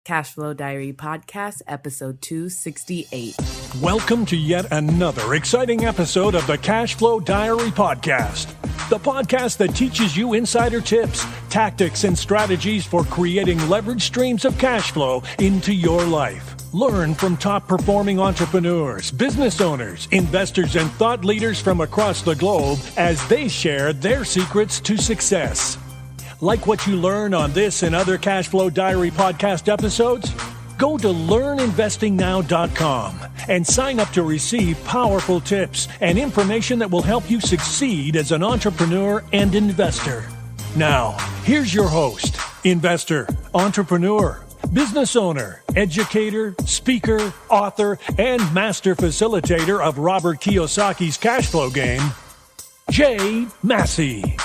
CashFlow Diary Podcast, episode 268. Welcome to yet another exciting episode of the CashFlow Diary Podcast, the podcast that teaches you insider tips, tactics, and strategies for creating leverage streams of cash flow into your life. Learn from top-performing entrepreneurs, business owners, investors, and thought leaders from across the globe as they share their secrets to success. Like what you learn on this and other CashFlow Diary podcast episodes? Go to learninvestingnow.com and sign up to receive powerful tips and information that will help you succeed as an entrepreneur and investor. Now, here's your host, investor, entrepreneur, business owner, educator, speaker, author, and master facilitator of Robert Kiyosaki's cash flow game, Jay Massey.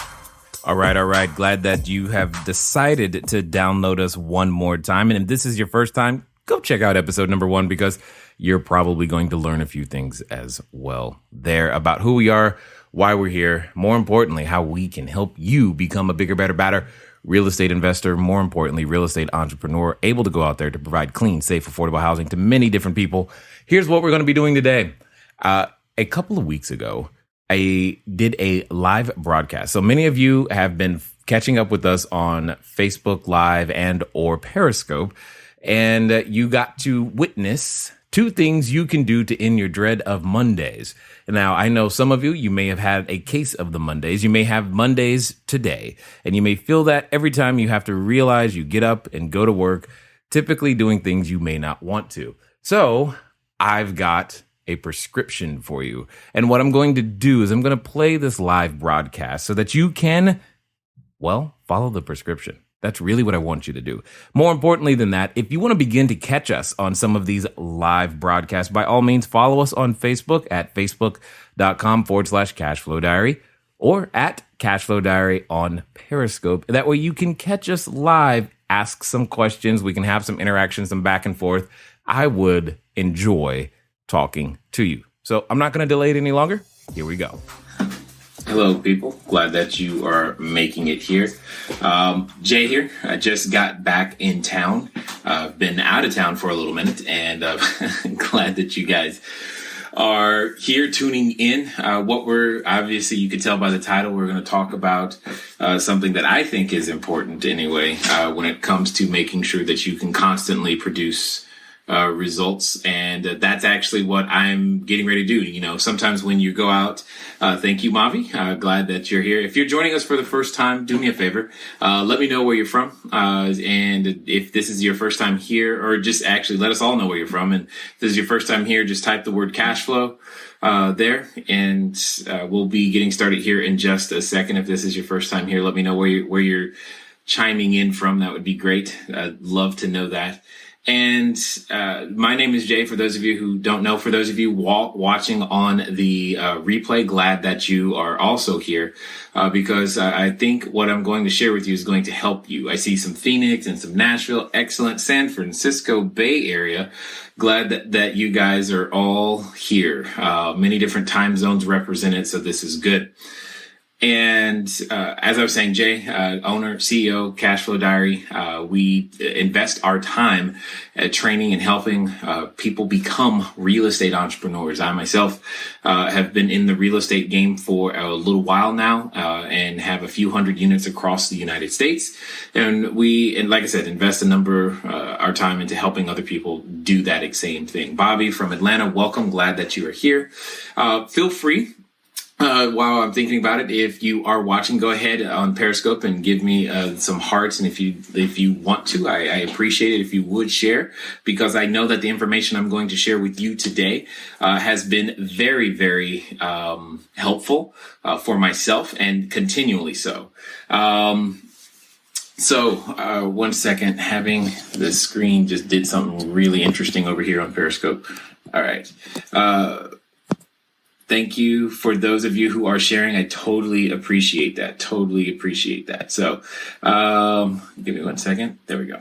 All right. Glad that you have decided to download us one more time. And if this is your first time, go check out episode number 1 because you're probably going to learn a few things as well there about who we are, why we're here, more importantly, how we can help you become a bigger, better, badder real estate investor, more importantly, real estate entrepreneur, able to go out there to provide clean, safe, affordable housing to many different people. Here's what we're going to be doing today. A couple of weeks ago, I did a live broadcast. So many of you have been catching up with us on Facebook Live and or Periscope, and you got to witness 2 things you can do to end your dread of Mondays. Now, I know some of you may have had a case of the Mondays. You may have Mondays today, and you may feel that every time you have to realize you get up and go to work, typically doing things you may not want to. So I've got a prescription for you. And what I'm going to do is I'm going to play this live broadcast so that you can, follow the prescription. That's really what I want you to do. More importantly than that, if you want to begin to catch us on some of these live broadcasts, by all means, follow us on Facebook at facebook.com/CashFlowDiary or at CashFlowDiary on Periscope. That way you can catch us live, ask some questions. We can have some interaction, some back and forth. I would enjoy talking to you. So I'm not going to delay it any longer. Here we go. Hello, people. Glad that you are making it here. Jay here. I just got back in town. I've been out of town for a little minute, and glad that you guys are here tuning in. Obviously, you can tell by the title, we're going to talk about something that I think is important anyway, when it comes to making sure that you can constantly produce results. And that's actually what I'm getting ready to do. You know, sometimes when you go out, thank you, Mavi. Glad that you're here. If you're joining us for the first time, do me a favor. Let me know where you're from. And if this is your first time here, or just actually let us all know where you're from. And if this is your first time here, just type the word cash flow there, and we'll be getting started here in just a second. If this is your first time here, let me know where you're chiming in from. That would be great. I'd love to know that. And my name is Jay, for those of you who don't know. For those of you watching on the replay, glad that you are also here, because I think what I'm going to share with you is going to help you. I see some Phoenix and some Nashville, excellent, San Francisco Bay Area. Glad that you guys are all here. Many different time zones represented, so this is good. And as I was saying, Jay, owner, CEO, CashFlow Diary, we invest our time at training and helping people become real estate entrepreneurs. I myself have been in the real estate game for a little while now, and have a few hundred units across the United States. And like I said, invest our time into helping other people do that same thing. Bobby from Atlanta, welcome. Glad that you are here. Feel free. While I'm thinking about it, if you are watching, go ahead on Periscope and give me some hearts. And if you want to, I appreciate it if you would share, because I know that the information I'm going to share with you today has been very, very helpful for myself, and continually so. One second, having the screen just did something really interesting over here on Periscope. All right. Thank you for those of you who are sharing. I totally appreciate that. So, give me one second. There we go.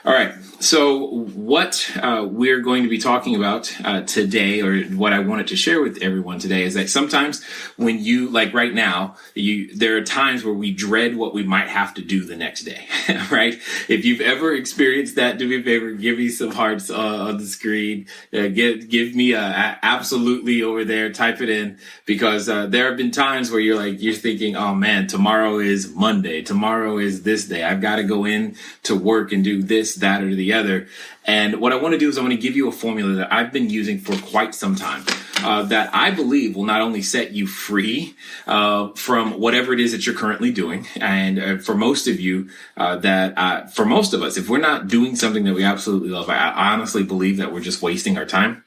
All right. So what we're going to be talking about today, or what I wanted to share with everyone today, is that sometimes when you, like right now, there are times where we dread what we might have to do the next day, right? If you've ever experienced that, do me a favor, give me some hearts on the screen. Give me a absolutely over there. Type it in, because there have been times where you're thinking, oh man, tomorrow is Monday. Tomorrow is this day. I've got to go in to work and do this, that, or the other. And what I want to do is I want to give you a formula that I've been using for quite some time, that I believe will not only set you free from whatever it is that you're currently doing. And for most of you, for most of us, if we're not doing something that we absolutely love, I honestly believe that we're just wasting our time.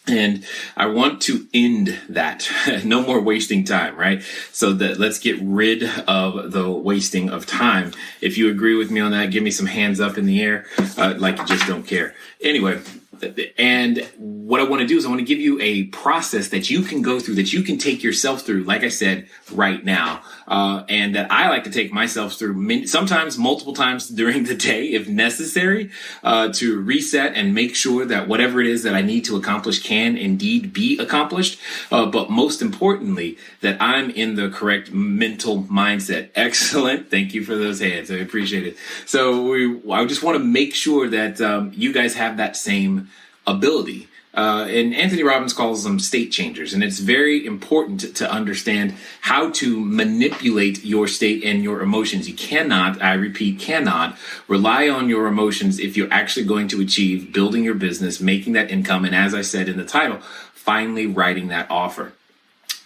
And I want to end that. No more wasting time, right? So that let's get rid of the wasting of time. If you agree with me on that, give me some hands up in the air, like you just don't care. Anyway, and what I want to do is I want to give you a process that you can go through, that you can take yourself through, like I said, right now. And that I like to take myself through sometimes multiple times during the day, if necessary, to reset and make sure that whatever it is that I need to accomplish can indeed be accomplished. But most importantly, that I'm in the correct mental mindset. Excellent. Thank you for those hands. I appreciate it. So I just want to make sure that you guys have that same ability. And Anthony Robbins calls them state changers. And it's very important to understand how to manipulate your state and your emotions. You cannot, I repeat, cannot rely on your emotions if you're actually going to achieve building your business, making that income, and as I said in the title, finally writing that offer.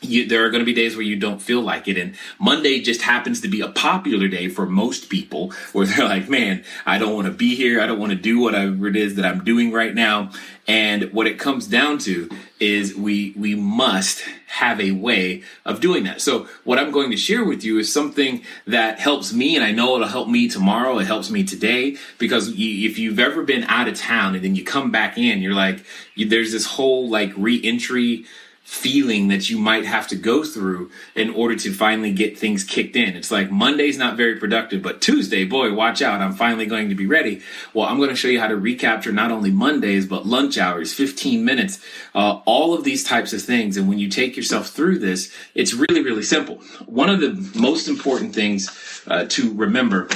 There are going to be days where you don't feel like it. And Monday just happens to be a popular day for most people, where they're like, man, I don't want to be here. I don't want to do whatever it is that I'm doing right now. And what it comes down to is we must have a way of doing that. So what I'm going to share with you is something that helps me, and I know it'll help me tomorrow. It helps me today, because if you've ever been out of town and then you come back in, you're like, there's this whole like re-entry feeling that you might have to go through in order to finally get things kicked in. It's like Monday's not very productive, but Tuesday, boy, watch out, I'm finally going to be ready. Well, I'm going to show you how to recapture not only Mondays, but lunch hours, 15 minutes, all of these types of things. And when you take yourself through this, it's really, really simple. One of the most important things to remember,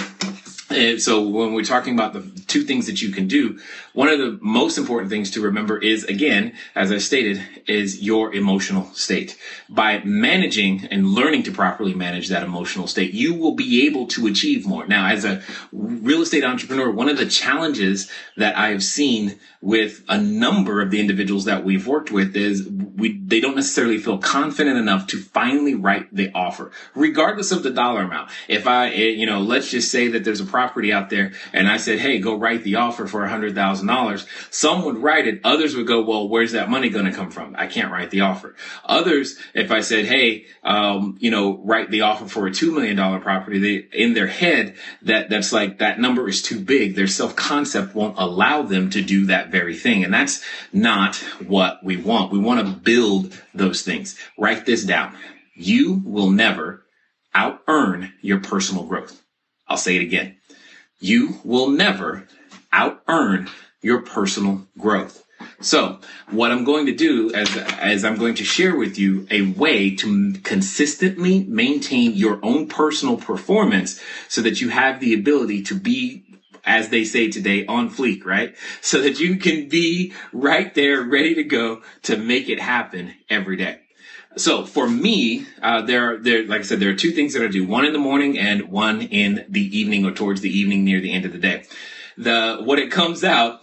so when we're talking about the two things that you can do, one of the most important things to remember is, again, as I stated, is your emotional state. By managing and learning to properly manage that emotional state, you will be able to achieve more. Now, as a real estate entrepreneur, one of the challenges that I've seen with a number of the individuals that we've worked with is they don't necessarily feel confident enough to finally write the offer, regardless of the dollar amount. If let's just say that there's a property out there and I said, hey, go write the offer for $100,000. Some would write it. Others would go, well, where's that money going to come from? I can't write the offer. Others, if I said, hey, write the offer for a $2 million property, in their head, that's like, that number is too big. Their self-concept won't allow them to do that very thing. And that's not what we want. We want to build those things. Write this down. You will never out-earn your personal growth. I'll say it again. You will never out-earn your personal growth. So what I'm going to do as I'm going to share with you a way to consistently maintain your own personal performance so that you have the ability to be, as they say today, on fleek, right? So that you can be right there, ready to go to make it happen every day. So for me, there, like I said, there are two things that I do, one in the morning and one in the evening, or towards the evening near the end of the day. What it comes down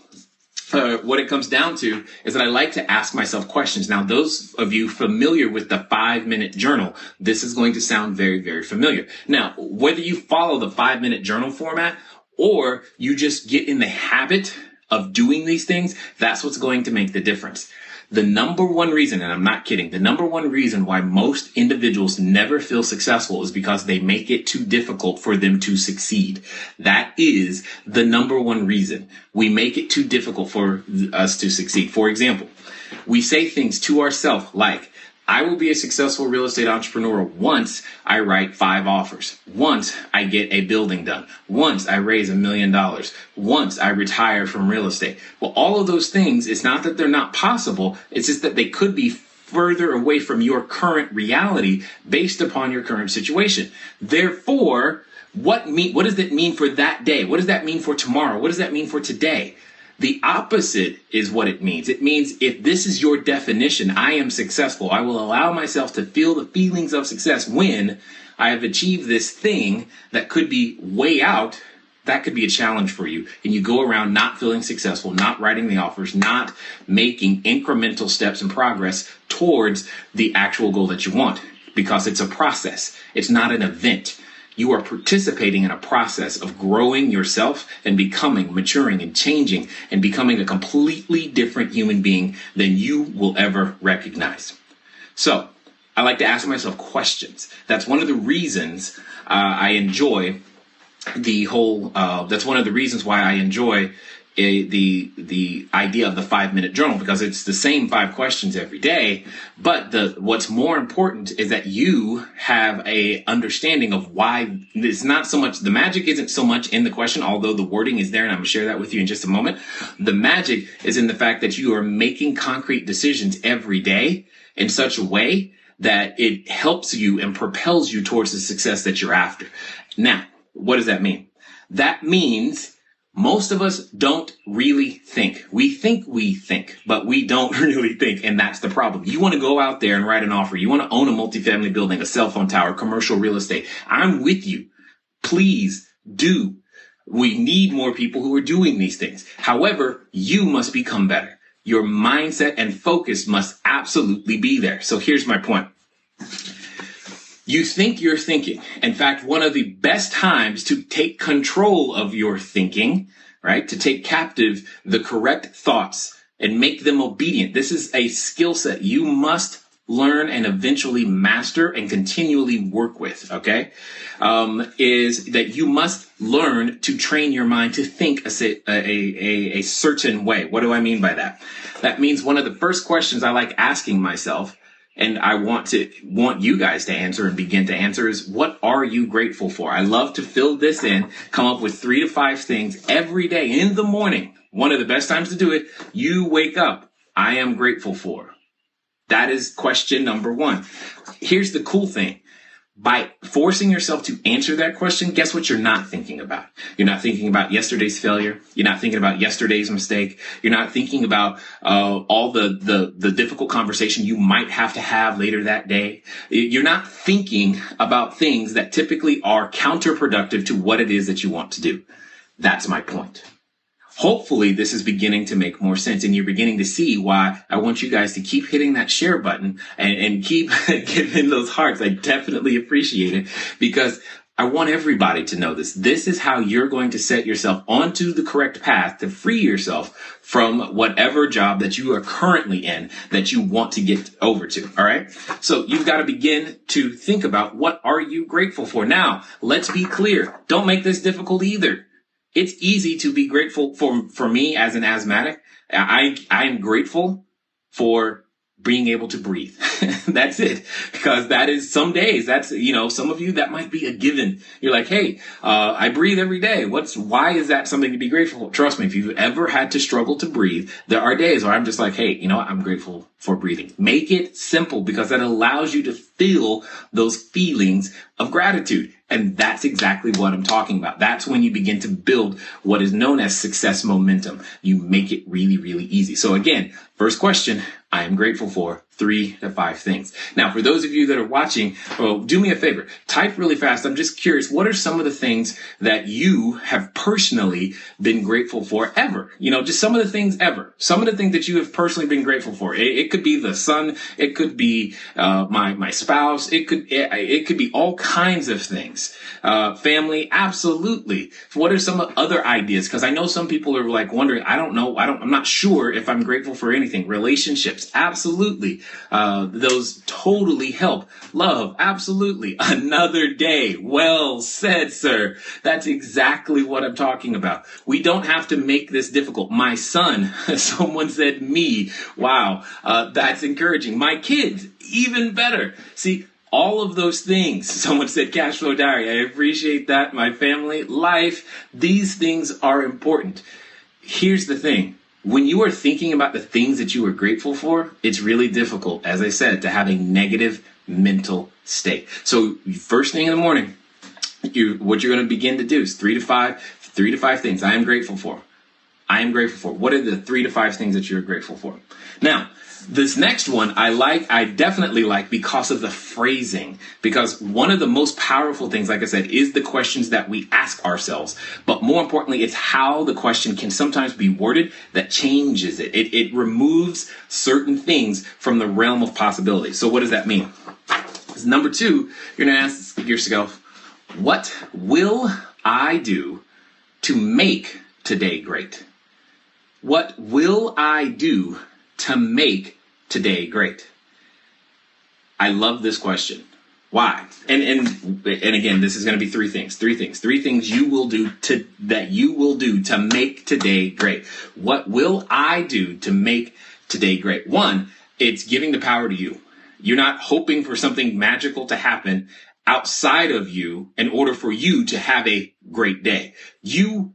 to is that I like to ask myself questions. Now, those of you familiar with the 5-minute journal, this is going to sound very, very familiar. Now, whether you follow the 5-minute journal format or you just get in the habit of doing these things, that's what's going to make the difference. The number one reason, and I'm not kidding, the number one reason why most individuals never feel successful is because they make it too difficult for them to succeed. That is the number one reason. We make it too difficult for us to succeed. For example, we say things to ourselves like, I will be a successful real estate entrepreneur once I write 5 offers, once I get a building done, once I raise $1 million, once I retire from real estate. Well, all of those things, it's not that they're not possible. It's just that they could be further away from your current reality based upon your current situation. Therefore, what does that mean for that day? What does that mean for tomorrow? What does that mean for today? The opposite is what it means. It means if this is your definition, I am successful. I will allow myself to feel the feelings of success when I have achieved this thing that could be way out. That could be a challenge for you. And you go around not feeling successful, not writing the offers, not making incremental steps and progress towards the actual goal that you want, because it's a process. It's not an event. You are participating in a process of growing yourself and becoming, maturing and changing and becoming a completely different human being than you will ever recognize. So I like to ask myself questions. That's one of the reasons I enjoy that's one of the reasons why I enjoy the idea of the 5-minute journal, because it's the same 5 questions every day. But what's more important is that you have a understanding of why it's not so much, the magic isn't so much in the question, although the wording is there, and I'm going to share that with you in just a moment. The magic is in the fact that you are making concrete decisions every day in such a way that it helps you and propels you towards the success that you're after. Now, what does that mean? That means most of us don't really think. We think, but we don't really think. And that's the problem. You want to go out there and write an offer. You want to own a multifamily building, a cell phone tower, commercial real estate. I'm with you. Please do. We need more people who are doing these things. However, you must become better. Your mindset and focus must absolutely be there. So here's my point. You think you're thinking. In fact, one of the best times to take control of your thinking, right, to take captive the correct thoughts and make them obedient. This is a skill set you must learn and eventually master and continually work with, okay, is that you must learn to train your mind to think a certain way. What do I mean by that? That means one of the first questions I like asking myself, and I want you guys to answer and begin to answer, is what are you grateful for? I love to fill this in, come up with 3 to 5 things every day in the morning. One of the best times to do it, you wake up, I am grateful for. That is question number 1. Here's the cool thing. By forcing yourself to answer that question, guess what you're not thinking about? You're not thinking about yesterday's failure. You're not thinking about yesterday's mistake. You're not thinking about all the difficult conversation you might have to have later that day. You're not thinking about things that typically are counterproductive to what it is that you want to do. That's my point. Hopefully this is beginning to make more sense, and you're beginning to see why I want you guys to keep hitting that share button and keep giving those hearts. I definitely appreciate it, because I want everybody to know this. This is how you're going to set yourself onto the correct path to free yourself from whatever job that you are currently in that you want to get over to. All right. So you've got to begin to think about, what are you grateful for? Now, let's be clear. Don't make this difficult either. It's easy to be grateful for me as an asthmatic. I am grateful for being able to breathe. That's it. Because that is some days, that's, some of you that might be a given. You're like, hey, I breathe every day. Why is that something to be grateful for? Trust me, if you've ever had to struggle to breathe, there are days where I'm just like, hey, I'm grateful for breathing. Make it simple, because that allows you to feel those feelings of gratitude. And that's exactly what I'm talking about. That's when you begin to build what is known as success momentum. You make it really, really easy. So again, first question, I am grateful for 3 to 5 things. Now, for those of you that are watching, do me a favor, type really fast. I'm just curious, what are some of the things that you have personally been grateful for ever? Just some of the things ever. Some of the things that you have personally been grateful for. It could be the sun. It could be my spouse. It could be all kinds of things. Family, absolutely. What are some other ideas? Because I know some people are like wondering, I'm not sure if I'm grateful for anything. Relationships, absolutely. Those totally help. Love, absolutely. Another day. Well said, sir. That's exactly what I'm talking about. We don't have to make this difficult. My son, someone said me. Wow, that's encouraging. My kids, even better. See, all of those things. Someone said cash flow diary. I appreciate that. My family, life, these things are important. Here's the thing. When you are thinking about the things that you are grateful for, it's really difficult, as I said, to have a negative mental state. So first thing in the morning, what you're going to begin to do is three to five things I am grateful for. I am grateful for. What are the 3 to 5 things that you're grateful for? Now, this next one I definitely like because of the phrasing. Because one of the most powerful things, like I said, is the questions that we ask ourselves. But more importantly, it's how the question can sometimes be worded that changes it. It removes certain things from the realm of possibility. So what does that mean? Number 2, you're going to ask yourself, what will I do to make today great? What will I do to make today great? I love this question. Why? And again, this is going to be 3 things. 3 things you will do to make today great. What will I do to make today great? 1, it's giving the power to you. You're not hoping for something magical to happen outside of you in order for you to have a great day. You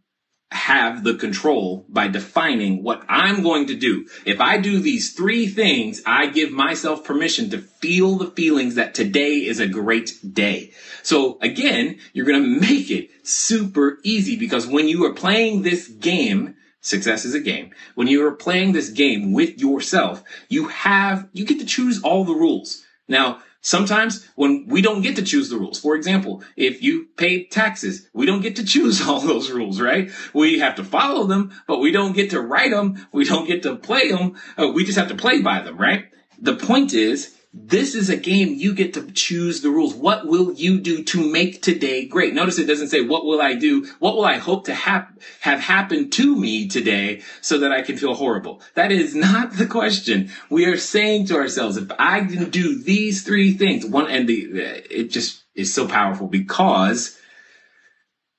have the control by defining what I'm going to do. If I do these 3 things, I give myself permission to feel the feelings that today is a great day. So again, you're going to make it super easy because when you are playing this game, success is a game. When you are playing this game with yourself, you get to choose all the rules. Now, sometimes when we don't get to choose the rules, for example, if you pay taxes, we don't get to choose all those rules, right? We have to follow them, but we don't get to write them. We don't get to play them. We just have to play by them, right? The point is, this is a game you get to choose the rules. What will you do to make today great? Notice it doesn't say, what will I do? What will I hope to have happen to me today so that I can feel horrible? That is not the question. We are saying to ourselves, if I can do these 3 things, it just is so powerful because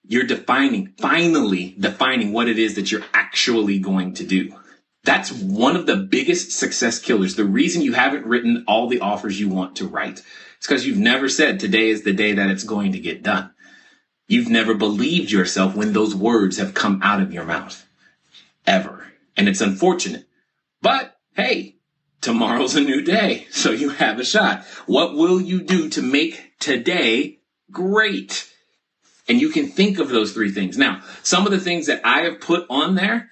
you're finally defining what it is that you're actually going to do. That's one of the biggest success killers. The reason you haven't written all the offers you want to write is because you've never said today is the day that it's going to get done. You've never believed yourself when those words have come out of your mouth. Ever. And it's unfortunate. But hey, tomorrow's a new day, so you have a shot. What will you do to make today great? And you can think of those 3 things. Now, some of the things that I have put on there,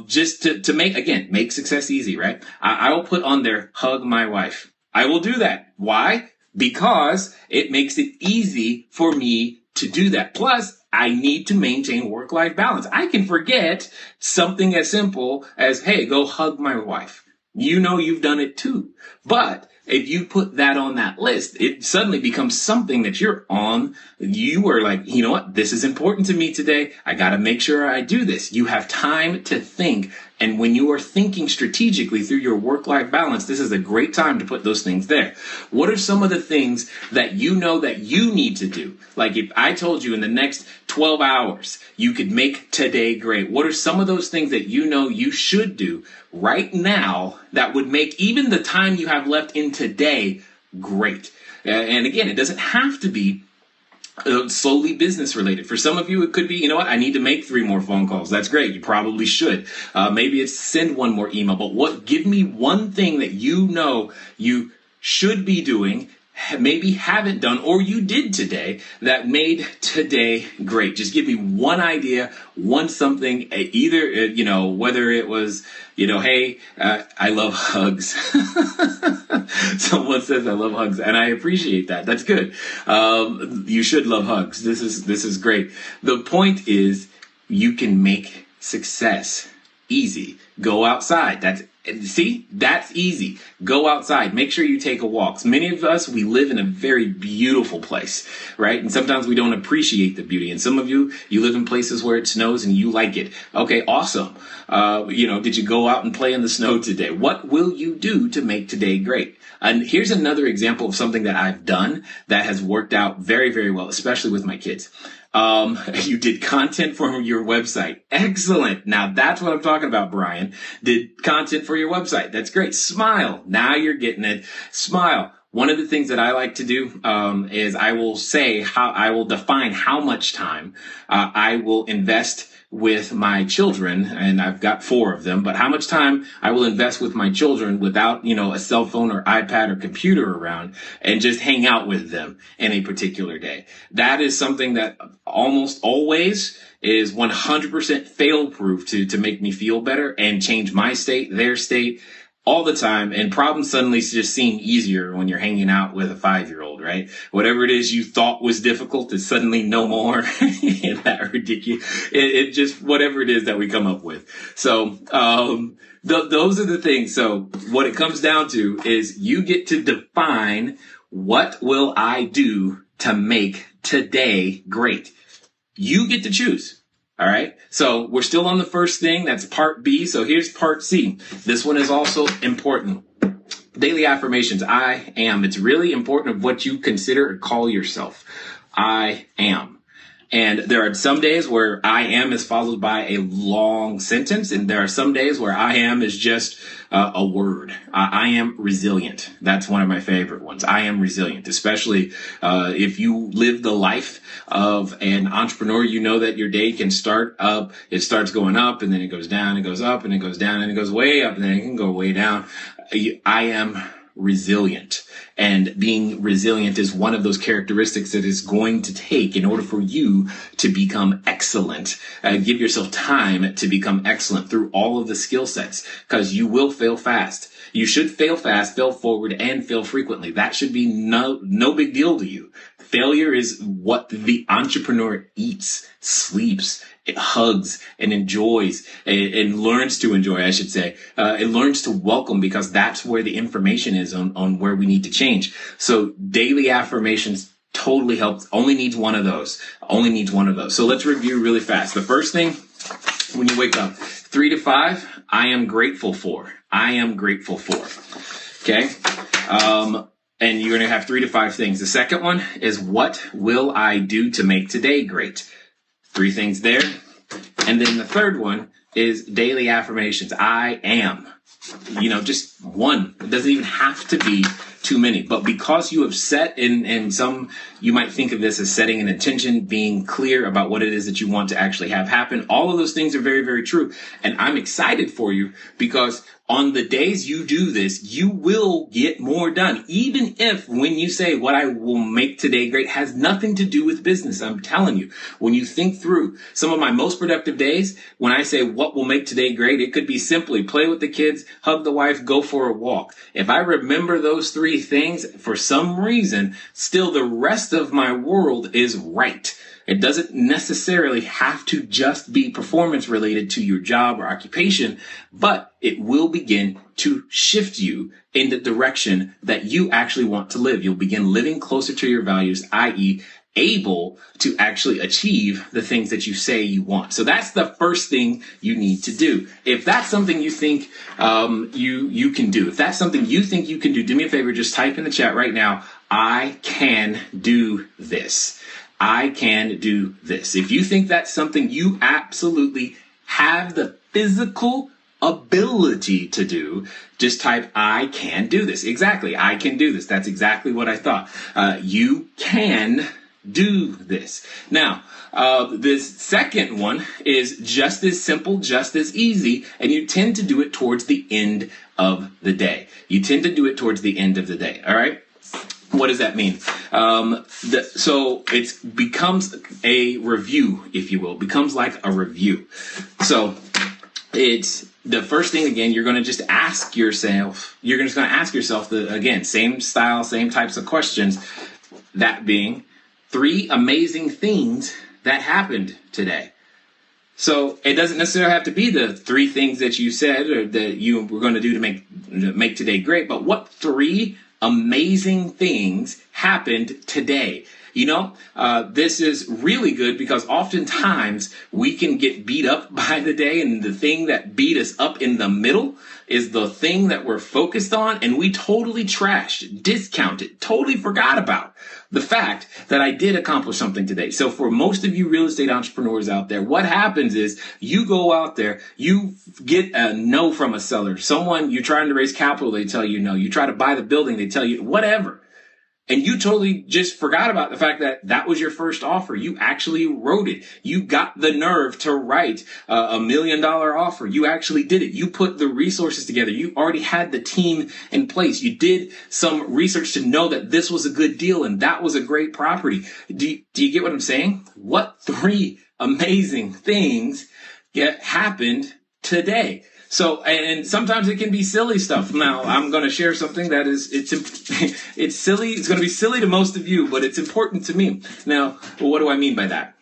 just to make success easy, right? I will put on there, hug my wife. I will do that. Why? Because it makes it easy for me to do that. Plus, I need to maintain work-life balance. I can forget something as simple as, hey, go hug my wife. You know you've done it too. But if you put that on that list, it suddenly becomes something that you're on. You are like, you know what? This is important to me today. I got to make sure I do this. You have time to think. And when you are thinking strategically through your work-life balance, this is a great time to put those things there. What are some of the things that you know that you need to do? Like if I told you in the next 12 hours, you could make today great. What are some of those things that you know you should do right now that would make even the time you have left in today great? And again, it doesn't have to be solely business related. For some of you, it could be, you know what, I need to make 3 more phone calls. That's great. You probably should. Maybe it's send 1 more email. But give me one thing that you know you should be doing, maybe haven't done, or you did today that made today great. Just give me one idea, one something, either, whether it was, hey, I love hugs. Someone says I love hugs, and I appreciate that. That's good. You should love hugs. This is great. The point is you can make success easy. Go outside. See, that's easy. Go outside. Make sure you take a walk. Many of us, we live in a very beautiful place, right? And sometimes we don't appreciate the beauty. And some of you, you live in places where it snows and you like it. Okay, awesome. Did you go out and play in the snow today? What will you do to make today great? And here's another example of something that I've done that has worked out very, very well, especially with my kids. You did content for your website. Excellent. Now that's what I'm talking about, Brian. Did content for your website. That's great. Smile. Now you're getting it. Smile. One of the things that I like to do, is I will define how much time, I will invest with my children, and I've got 4 of them, but how much time I will invest with my children without, a cell phone or iPad or computer around, and just hang out with them in a particular day. That is something that almost always is 100% fail proof to make me feel better and change my state, their state, all the time. And problems suddenly just seem easier when you're hanging out with a 5-year-old, right? Whatever it is you thought was difficult is suddenly no more. Isn't that ridiculous? It just, whatever it is that we come up with. So, those are the things. So what it comes down to is you get to define, what will I do to make today great? You get to choose. All right. So we're still on the first thing. That's part B. So here's part C. This one is also important. Daily affirmations. I am. It's really important of what you consider or call yourself. I am. And there are some days where I am is followed by a long sentence. And there are some days where I am is just a word. I am resilient. That's one of my favorite ones. I am resilient, especially if you live the life of an entrepreneur. You know that your day can start up. It starts going up and then it goes down. It goes up and it goes down and it goes way up and then it can go way down. I am resilient. And being resilient is one of those characteristics that is going to take in order for you to become excellent. Give yourself time to become excellent through all of the skill sets, because you will fail fast. You should fail fast, fail forward, and fail frequently. That should be no big deal to you. Failure is what the entrepreneur eats, sleeps, it hugs, and enjoys, and learns to enjoy, I should say. It learns to welcome, because that's where the information is on where we need to change. So daily affirmations totally helps. Only needs one of those. Only needs one of those. So let's review really fast. The first thing, when you wake up, 3 to 5, I am grateful for. I am grateful for. Okay. And you're going to have 3 to 5 things. The second one is, what will I do to make today great? 3 things there. And then the third one is daily affirmations. I am, just one. It doesn't even have to be too many, but because you have set in some, you might think of this as setting an intention, being clear about what it is that you want to actually have happen. All of those things are very, very true. And I'm excited for you, because on the days you do this, you will get more done. Even if when you say what I will make today great has nothing to do with business. I'm telling you, when you think through some of my most productive days, when I say what will make today great, it could be simply play with the kids, hug the wife, go for a walk. If I remember those 3 things, for some reason, still the rest of my world is right. It doesn't necessarily have to just be performance related to your job or occupation, but it will begin to shift you in the direction that you actually want to live. You'll begin living closer to your values, i.e., able to actually achieve the things that you say you want. So that's the first thing you need to do. If that's something you think you can do, if that's something you think you can do me a favor, just type in the chat right now, I can do this. I can do this. If you think that's something you absolutely have the physical ability to do, just type, I can do this. Exactly. I can do this. That's exactly what I thought. You can do this. Now, this second one is just as simple, just as easy, and you tend to do it towards the end of the day. You tend to do it towards the end of the day. All right. What does that mean? So it becomes a review, if you will. It becomes like a review. So it's the first thing, again, you're going to just ask yourself, again, same style, same types of questions. That being 3 amazing things that happened today. So it doesn't necessarily have to be the 3 things that you said or that you were going to do to make today great, but what 3 amazing things happened today? This is really good because oftentimes we can get beat up by the day, and the thing that beat us up in the middle is the thing that we're focused on, and we totally trashed, discounted, totally forgot about the fact that I did accomplish something today. So for most of you real estate entrepreneurs out there, what happens is you go out there, you get a no from a seller. Someone, you're trying to raise capital, they tell you no. You try to buy the building, they tell you whatever. And you totally just forgot about the fact that that was your first offer. You actually wrote it. You got the nerve to write a $1 million offer. You actually did it. You put the resources together. You already had the team in place. You did some research to know that this was a good deal and that was a great property. Do you get what I'm saying? What 3 amazing things happened today? So, and sometimes it can be silly stuff. Now, I'm going to share something that it's silly. It's going to be silly to most of you, but it's important to me. Now, what do I mean by that?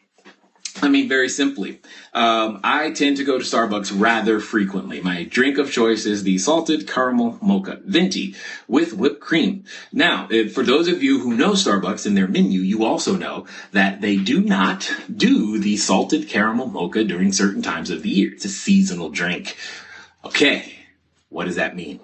I mean, very simply, I tend to go to Starbucks rather frequently. My drink of choice is the salted caramel mocha venti with whipped cream. Now, for those of you who know Starbucks and their menu, you also know that they do not do the salted caramel mocha during certain times of the year. It's a seasonal drink. Okay, what does that mean?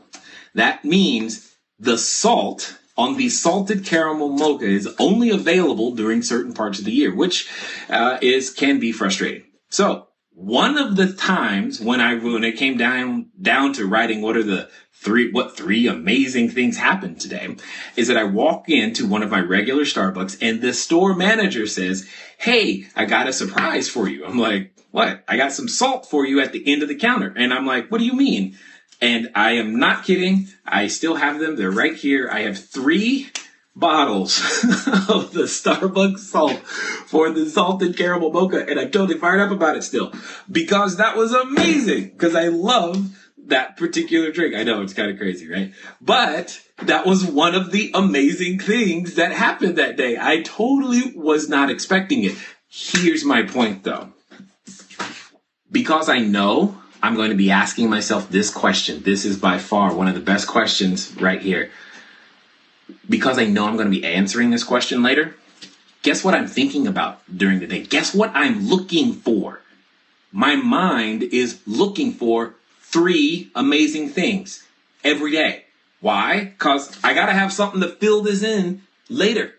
That means the salt on the salted caramel mocha is only available during certain parts of the year, which can be frustrating. So one of the times when it came down to writing what 3 amazing things happened today is that I walk into one of my regular Starbucks and the store manager says, "Hey, I got a surprise for you." I'm like, "What?" "I got some salt for you at the end of the counter." And I'm like, "What do you mean?" And I am not kidding. I still have them. They're right here. I have 3 bottles of the Starbucks salt for the salted caramel mocha. And I'm totally fired up about it still because that was amazing because I love that particular drink. I know it's kind of crazy, right? But that was one of the amazing things that happened that day. I totally was not expecting it. Here's my point though. Because I know I'm going to be asking myself this question. This is by far one of the best questions right here. Because I know I'm going to be answering this question later. Guess what I'm thinking about during the day? Guess what I'm looking for? My mind is looking for 3 amazing things every day. Why? Because I got to have something to fill this in later.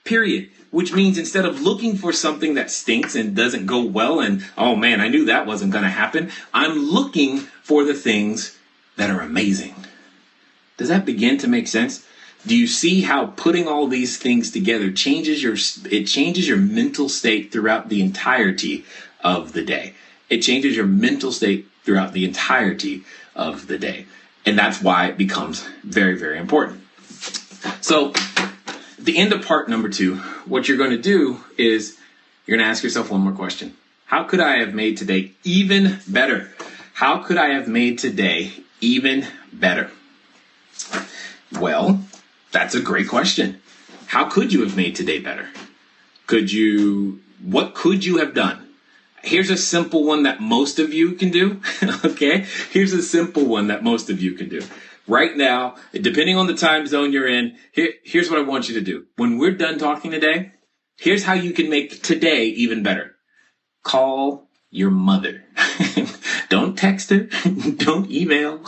Period. Which means instead of looking for something that stinks and doesn't go well and, oh man, I knew that wasn't going to happen, I'm looking for the things that are amazing. Does that begin to make sense? Do you see how putting all these things together changes your mental state throughout the entirety of the day? It changes your mental state throughout the entirety of the day. And that's why it becomes very, very important. So at the end of part number 2, what you're going to do is you're going to ask yourself one more question. How could I have made today even better? How could I have made today even better? Well, that's a great question. How could you have made today better? What could you have done? Here's a simple one that most of you can do. Okay? Here's a simple one that most of you can do. Right now, depending on the time zone you're in, here's what I want you to do. When we're done talking today, here's how you can make today even better. Call your mother. Don't text her. Don't email.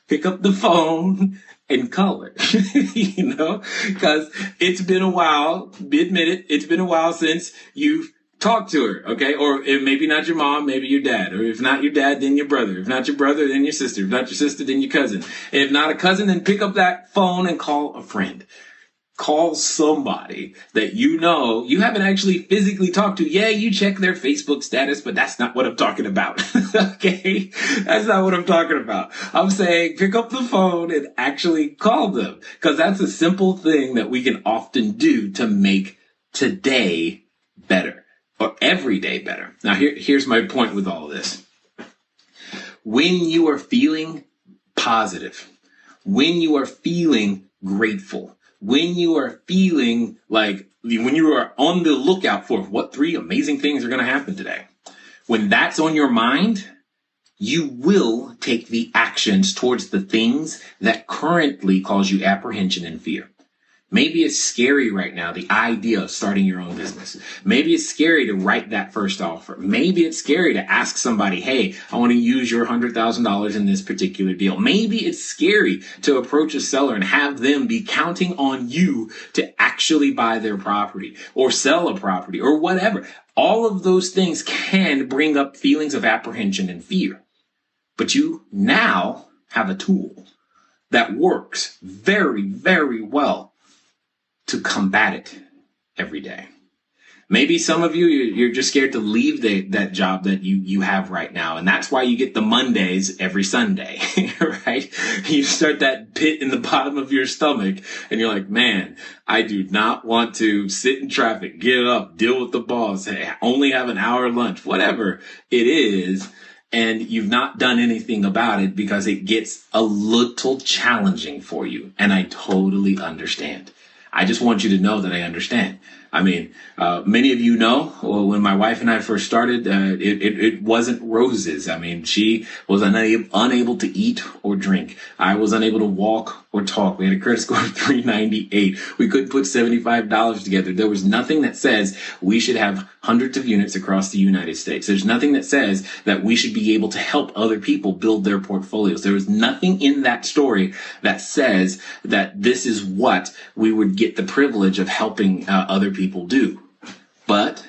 Pick up the phone and call her. Because it's been a while. Admit it. It's been a while since you've talked to her, okay? Or if maybe not your mom, maybe your dad. Or if not your dad, then your brother. If not your brother, then your sister. If not your sister, then your cousin. If not a cousin, then pick up that phone and call a friend. Call somebody that you know you haven't actually physically talked to. Yeah, you check their Facebook status, but that's not what I'm talking about. Okay? That's not what I'm talking about. I'm saying pick up the phone and actually call them, because that's a simple thing that we can often do to make today better, or every day better. Now, here's my point with all of this. When you are feeling positive, when you are feeling grateful, when you are feeling like, when you are on the lookout for what 3 amazing things are going to happen today, When that's on your mind, you will take the actions towards the things that currently cause you apprehension and fear. Maybe it's scary right now, the idea of starting your own business. Maybe it's scary to write that first offer. Maybe it's scary to ask somebody, hey, I want to use your $100,000 in this particular deal. Maybe it's scary to approach a seller and have them be counting on you to actually buy their property or sell a property or whatever. All of those things can bring up feelings of apprehension and fear. But you now have a tool that works very, very well to combat it every day. Maybe some of you're just scared to leave that job that you have right now. And that's why you get the Mondays every Sunday, right? You start that pit in the bottom of your stomach and you're like, man, I do not want to sit in traffic, get up, deal with the boss, hey, only have an hour lunch, whatever it is. And you've not done anything about it because it gets a little challenging for you. And I totally understand. I just want you to know that I understand. I mean, many of you know, when my wife and I first started, it wasn't roses. I mean, she was unable to eat or drink. I was unable to walk or talk. We had a credit score of 398. We couldn't put $75 together. There was nothing that says we should have hundreds of units across the United States. There's nothing that says that we should be able to help other people build their portfolios. There was nothing in that story that says that this is what we would get the privilege of helping other people do. But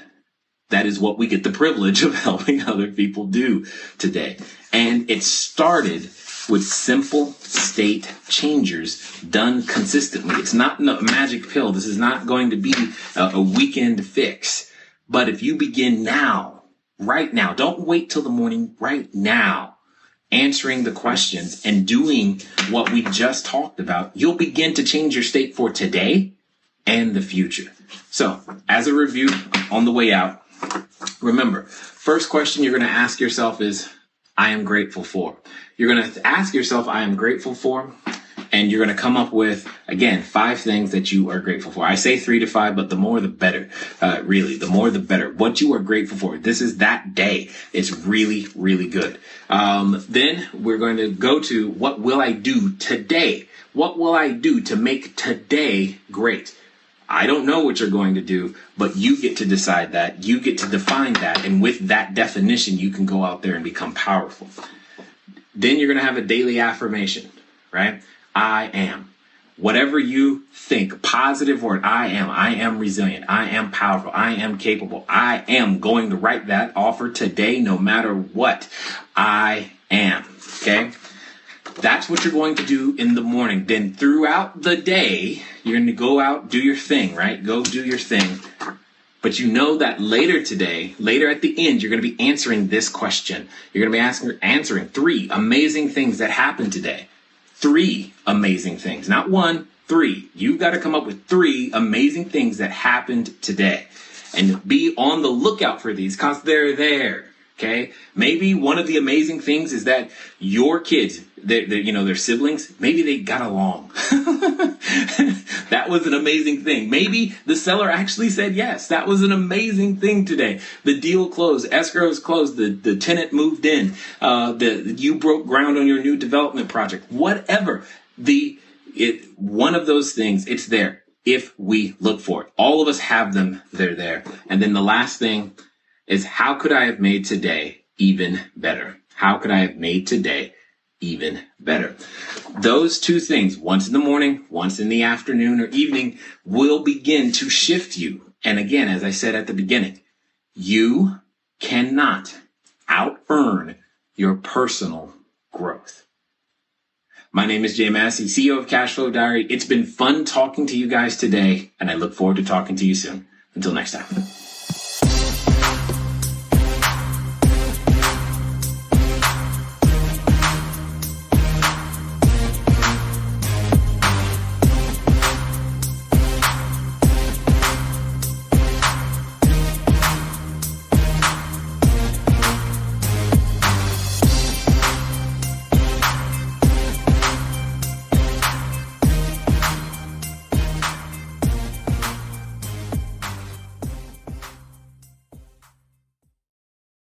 that is what we get the privilege of helping other people do today. And it started with simple state changers done consistently. It's not a magic pill. This is not going to be a weekend fix. But if you begin now, right now, don't wait till the morning, right now, answering the questions and doing what we just talked about, you'll begin to change your state for today and the future. So, as a review on the way out, remember, first question you're going to ask yourself is, I am grateful for. You're going to ask yourself, I am grateful for, and you're going to come up with, again, 5 things that you are grateful for. I say 3 to 5, but the more the better. Really, the more the better. What you are grateful for. This is that day. It's really, really good. Then we're going to go to, what will I do today? What will I do to make today great? I don't know what you're going to do, but you get to decide that. You get to define that. And with that definition, you can go out there and become powerful. Then you're going to have a daily affirmation, right? I am. Whatever you think, positive word, I am resilient. I am powerful. I am capable. I am going to write that offer today, no matter what. I am. Okay. That's what you're going to do in the morning. Then throughout the day, you're going to go out, do your thing, right? Go do your thing. But you know that later today, later at the end, you're going to be answering this question. You're going to be answering 3 amazing things that happened today. 3 amazing things, not 1, 3. You've got to come up with 3 amazing things that happened today. And be on the lookout for these because they're there. Okay. Maybe one of the amazing things is that your kids, their siblings, maybe they got along. That was an amazing thing. Maybe the seller actually said yes. That was an amazing thing today. The deal closed, escrow is closed, the tenant moved in, you broke ground on your new development project. Whatever one of those things, it's there if we look for it. All of us have them. They're there. And then the last thing is, how could I have made today even better? How could I have made today even better? Those 2 things, once in the morning, once in the afternoon or evening, will begin to shift you. And again, as I said at the beginning, you cannot out-earn your personal growth. My name is Jay Massey, CEO of CashFlow Diary. It's been fun talking to you guys today, and I look forward to talking to you soon. Until next time.